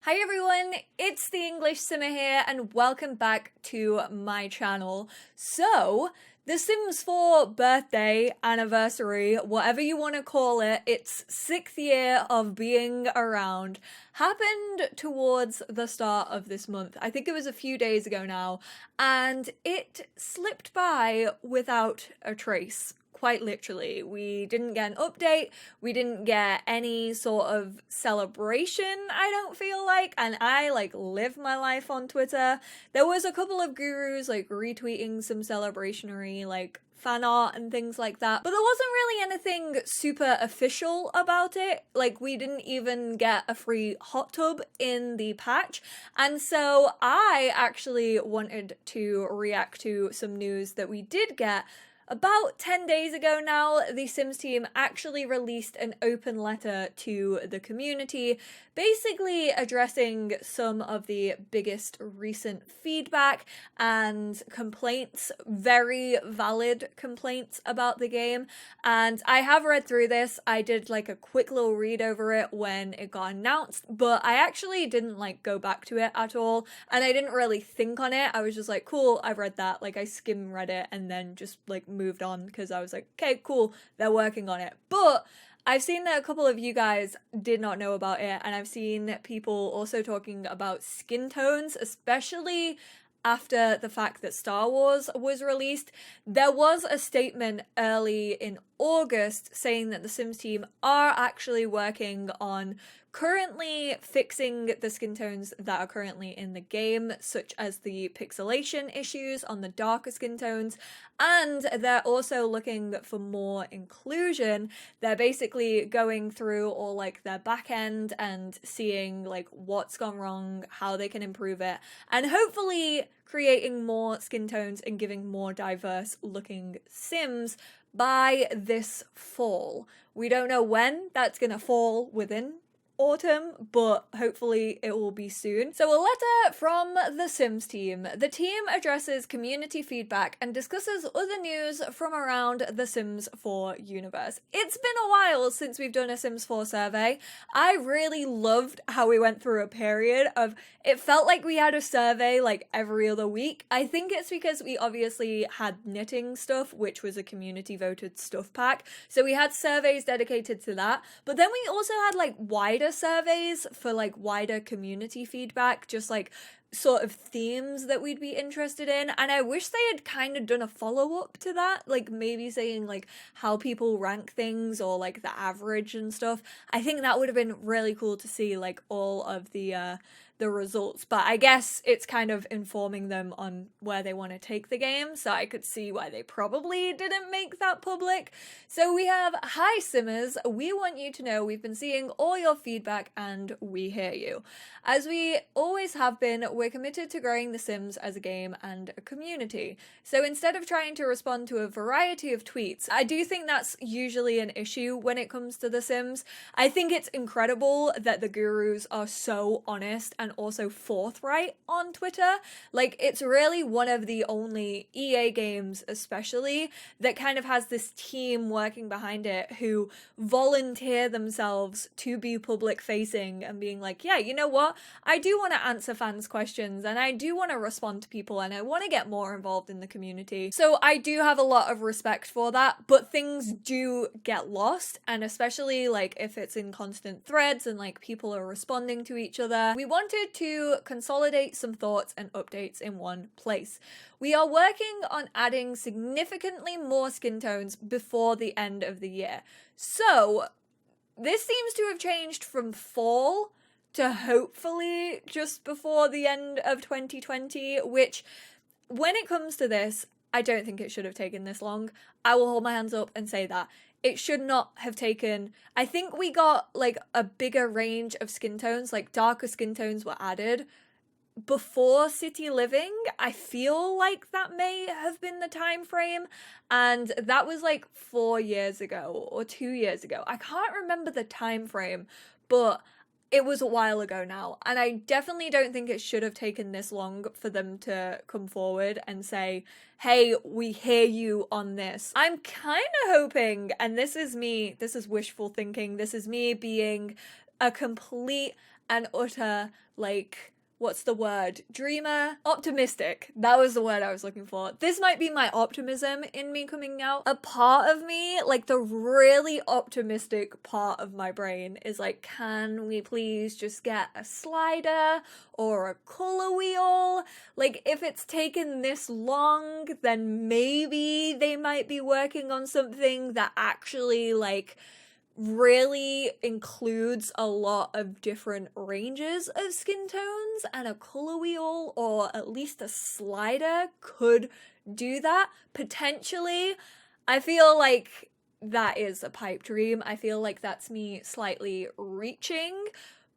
Hi everyone, it's the English Simmer here and welcome back to my channel. So, the Sims 4 birthday, anniversary, whatever you want to call it, its 6th year of being around, happened towards the start of this month. I think it was a few days ago now, and it slipped by without a trace. Quite literally. We didn't get an update, we didn't get any sort of celebration, I don't feel like, and I live my life on Twitter. There was a couple of gurus retweeting some celebrationary fan art and things like that, but there wasn't really anything super official about it. We didn't even get a free hot tub in the patch, and so I actually wanted to react to some news that we did get. About 10 days ago now, the Sims team actually released an open letter to the community, basically addressing some of the biggest recent feedback and complaints, very valid complaints about the game. And I have read through this. I did a quick little read over it when it got announced, but I actually didn't go back to it at all, and I didn't really think on it. I was just like, cool, I've read that. I skim read it and then just moved on because I was like, okay, cool, they're working on it. But I've seen that a couple of you guys did not know about it, and I've seen people also talking about skin tones, especially after the fact that Star Wars was released. There was a statement early in August saying that the Sims team are actually working on currently fixing the skin tones that are currently in the game, such as the pixelation issues on the darker skin tones, and they're also looking for more inclusion. They're basically going through all their back end and seeing what's gone wrong, how they can improve it, and hopefully creating more skin tones and giving more diverse looking Sims by this fall. We don't know when that's gonna fall within autumn, but hopefully it will be soon. So a letter from the Sims team. The team addresses community feedback and discusses other news from around the Sims 4 universe. It's been a while since we've done a Sims 4 survey. I really loved how we went through a period of, it felt like we had a survey every other week. I think it's because we obviously had knitting stuff, which was a community voted stuff pack. So we had surveys dedicated to that, but then we also had wider surveys for wider community feedback, just sort of themes that we'd be interested in. And I wish they had kind of done a follow-up to that, maybe saying how people rank things or the average and stuff. I think that would have been really cool to see all of the results, but I guess it's kind of informing them on where they want to take the game, so I could see why they probably didn't make that public. So we have, hi Simmers, we want you to know we've been seeing all your feedback and we hear you. As we always have been, we're committed to growing The Sims as a game and a community. So instead of trying to respond to a variety of tweets, I do think that's usually an issue when it comes to The Sims. I think it's incredible that the gurus are so honest and also forthright on Twitter. It's really one of the only EA games especially that kind of has this team working behind it who volunteer themselves to be public facing and being yeah, you know what, I do want to answer fans' questions and I do want to respond to people and I want to get more involved in the community. So I do have a lot of respect for that, but things do get lost, and especially if it's in constant threads and people are responding to each other. We wanted to consolidate some thoughts and updates in one place. We are working on adding significantly more skin tones before the end of the year. So this seems to have changed from fall to hopefully just before the end of 2020, which when it comes to this, I don't think it should have taken this long. I will hold my hands up and say that. It should not have taken, I think we got a bigger range of skin tones, darker skin tones were added before City Living. I feel like that may have been the time frame, and that was 4 years ago or 2 years ago. I can't remember the time frame, but it was a while ago now, and I definitely don't think it should have taken this long for them to come forward and say, hey, we hear you on this. I'm kind of hoping, and this is me, this is wishful thinking, this is me being a complete and utter, like, what's the word? Dreamer? Optimistic. That was the word I was looking for. This might be my optimism in me coming out. A part of me, like the really optimistic part of my brain is like, can we please just get a slider or a color wheel? Like, if it's taken this long, then maybe they might be working on something that actually, like, really includes a lot of different ranges of skin tones, and a color wheel or at least a slider could do that potentially. I feel like that is a pipe dream. I feel like that's me slightly reaching,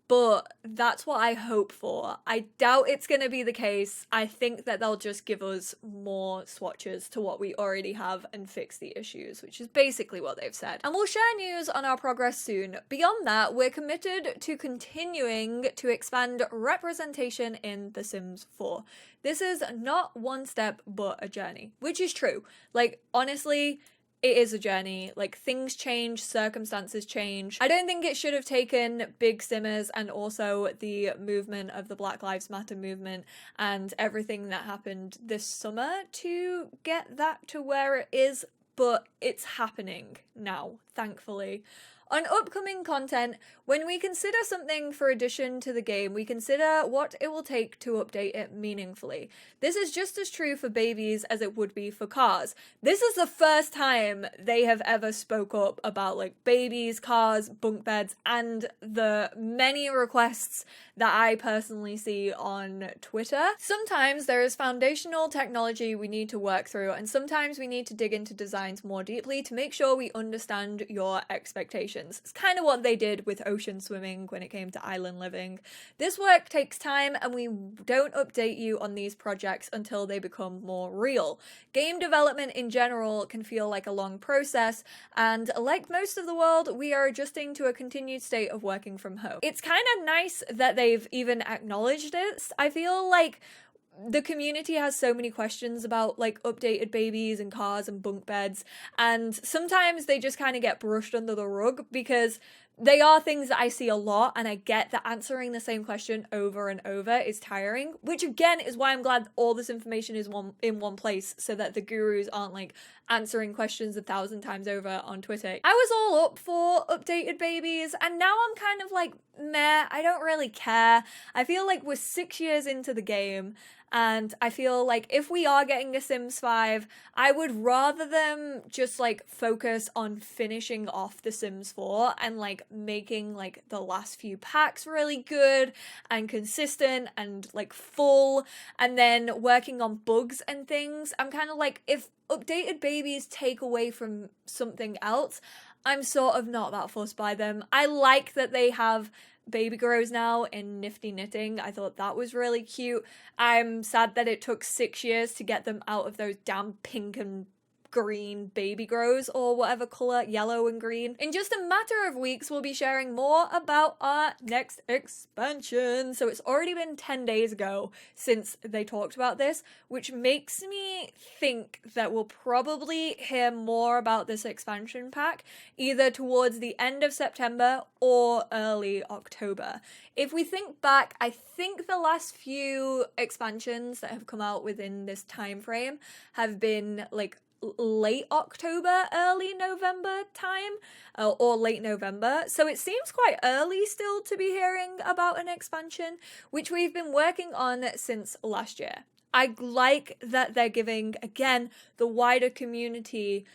but that's what I hope for. I doubt it's going to be the case. I think that they'll just give us more swatches to what we already have and fix the issues, which is basically what they've said. And we'll share news on our progress soon. Beyond that, we're committed to continuing to expand representation in The Sims 4. This is not one step, but a journey, which is true. Like, honestly, it is a journey. Like, things change, circumstances change. I don't think it should have taken big simmers and also the movement of the Black Lives Matter movement and everything that happened this summer to get that to where it is, but it's happening now, thankfully. On upcoming content, when we consider something for addition to the game, we consider what it will take to update it meaningfully. This is just as true for babies as it would be for cars. This is the first time they have ever spoke up about, like, babies, cars, bunk beds, and the many requests that I personally see on Twitter. Sometimes there is foundational technology we need to work through, and sometimes we need to dig into designs more deeply to make sure we understand your expectations. It's kind of what they did with ocean swimming when it came to island living. This work takes time, and we don't update you on these projects until they become more real. Game development in general can feel like a long process, and like most of the world, we are adjusting to a continued state of working from home. It's kind of nice that they've even acknowledged it. I feel like the community has so many questions about, like, updated babies and cars and bunk beds, and sometimes they just kind of get brushed under the rug because they are things that I see a lot, and I get that answering the same question over and over is tiring, which again is why I'm glad all this information is in one place so that the gurus aren't, like, answering questions 1,000 times over on Twitter. I was all up for updated babies, and now I'm kind of like, meh, I don't really care. I feel like we're 6 years into the game, and I feel like if we are getting a Sims 5, I would rather them just, like, focus on finishing off The Sims 4 and, like, making, like, the last few packs really good and consistent and, like, full, and then working on bugs and things. I'm kind of like, if updated babies take away from something else, I'm sort of not that fussed by them. I like that they have baby grows now in Nifty Knitting. I thought that was really cute. I'm sad that it took 6 years to get them out of those damn pink and green baby grows, or whatever color, yellow and green. In just a matter of weeks, we'll be sharing more about our next expansion. So it's already been 10 days ago since they talked about this, which makes me think that we'll probably hear more about this expansion pack either towards the end of September or early October. If we think back, I think the last few expansions that have come out within this time frame have been, like, late October, early November time, or late November. So it seems quite early still to be hearing about an expansion, which we've been working on since last year. I like that they're giving, again, the wider community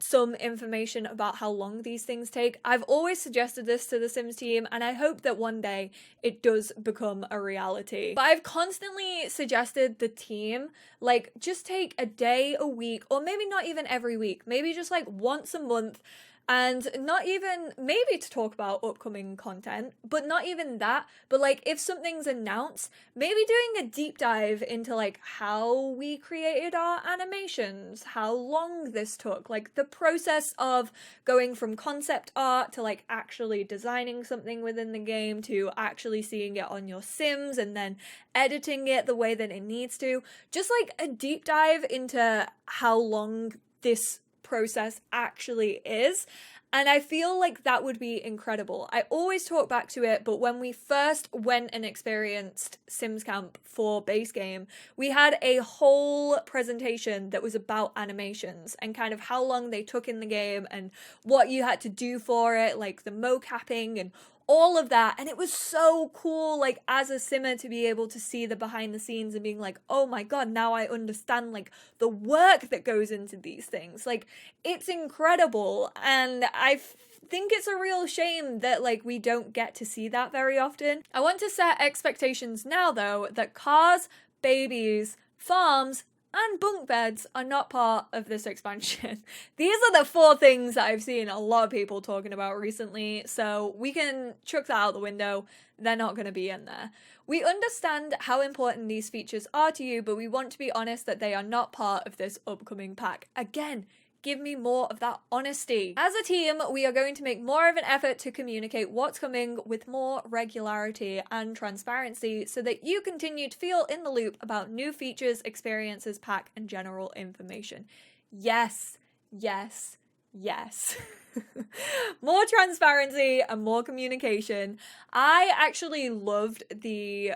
some information about how long these things take. I've always suggested this to the Sims team, and I hope that one day it does become a reality. But I've constantly suggested the team, like, just take a day a week, or maybe not even every week, maybe just like once a month, and not even, maybe to talk about upcoming content, but not even that, but like if something's announced, maybe doing a deep dive into like how we created our animations, how long this took, like the process of going from concept art to like actually designing something within the game to actually seeing it on your Sims and then editing it the way that it needs to. Just like a deep dive into how long this process actually is. And I feel like that would be incredible. I always talk back to it, but when we first went and experienced Sims Camp for base game, we had a whole presentation that was about animations and kind of how long they took in the game and what you had to do for it, like the mocapping and all of that. And it was so cool, like as a simmer, to be able to see the behind the scenes and being like, oh my god, now I understand like the work that goes into these things. Like, it's incredible. And I think it's a real shame that like we don't get to see that very often. I want to set expectations now though that cars, babies, farms, and bunk beds are not part of this expansion. These are the 4 things that I've seen a lot of people talking about recently, so we can chuck that out the window. They're not going to be in there. We understand how important these features are to you, but we want to be honest that they are not part of this upcoming pack. Again, give me more of that honesty. As a team, we are going to make more of an effort to communicate what's coming with more regularity and transparency so that you continue to feel in the loop about new features, experiences, pack, and general information. Yes, yes, yes. More transparency and more communication. I actually loved the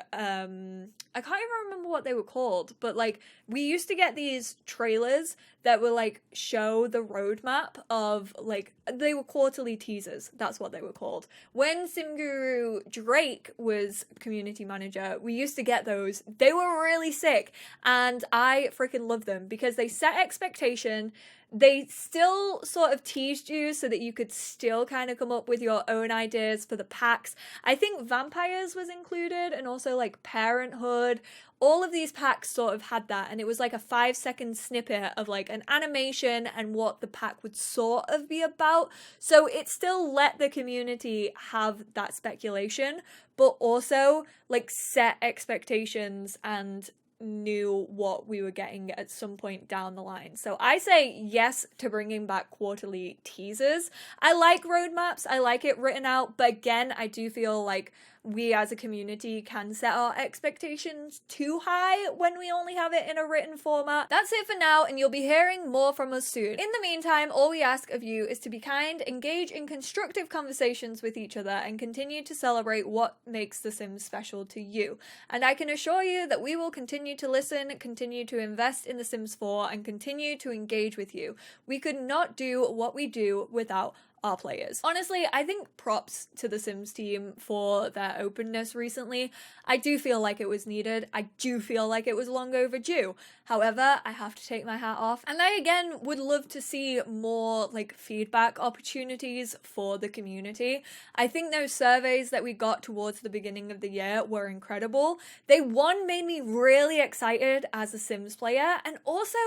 I can't even remember what they were called, but like we used to get these trailers that were like show the roadmap of like, they were quarterly teasers, that's what they were called. When SimGuru Drake was community manager, we used to get those. They were really sick and I freaking love them because they set expectation. They still sort of teased you so that you could still kind of come up with your own ideas for the packs. I think vampires was included and also like parenthood. All of these packs sort of had that, and it was like a 5-second snippet of like an animation and what the pack would sort of be about. So it still let the community have that speculation, but also like set expectations and knew what we were getting at some point down the line. So I say yes to bringing back quarterly teasers. I like roadmaps, I like it written out, but again, I do feel like we as a community can set our expectations too high when we only have it in a written format. That's it for now, and you'll be hearing more from us soon. In the meantime, all we ask of you is to be kind, engage in constructive conversations with each other, and continue to celebrate what makes The Sims special to you. And I can assure you that we will continue to listen, continue to invest in The Sims 4, and continue to engage with you. We could not do what we do without our players. Honestly, I think props to the Sims team for their openness recently. I do feel like it was needed. I do feel like it was long overdue. However, I have to take my hat off. And I again would love to see more like feedback opportunities for the community. I think those surveys that we got towards the beginning of the year were incredible. They made me really excited as a Sims player, and also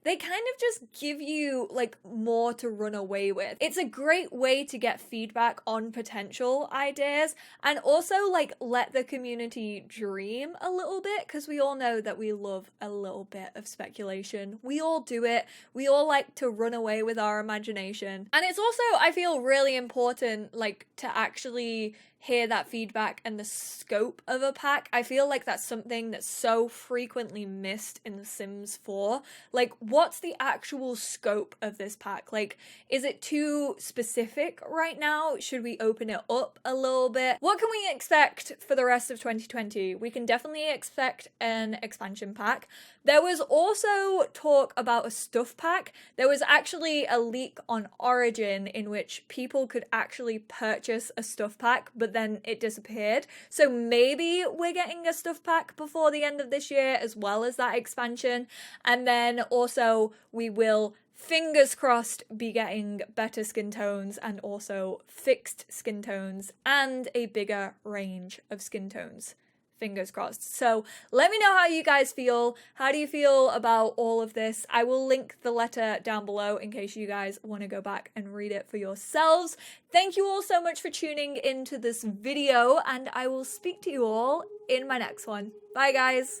they kind of just give you like more to run away with. It's a great way to get feedback on potential ideas and also like let the community dream a little bit, because we all know that we love a little bit of speculation. We all do it. We all like to run away with our imagination. And it's also, I feel, really important like to actually hear that feedback and the scope of a pack. I feel like that's something that's so frequently missed in The Sims 4. Like, what's the actual scope of this pack? Like, is it too specific right now? Should we open it up a little bit? What can we expect for the rest of 2020? We can definitely expect an expansion pack. There was also talk about a stuff pack. There was actually a leak on Origin in which people could actually purchase a stuff pack, but then it disappeared. So maybe we're getting a stuff pack before the end of this year, as well as that expansion. And then also we will, fingers crossed, be getting better skin tones and also fixed skin tones and a bigger range of skin tones. Fingers crossed. So let me know how you guys feel. How do you feel about all of this? I will link the letter down below in case you guys want to go back and read it for yourselves. Thank you all so much for tuning into this video, and I will speak to you all in my next one. Bye guys.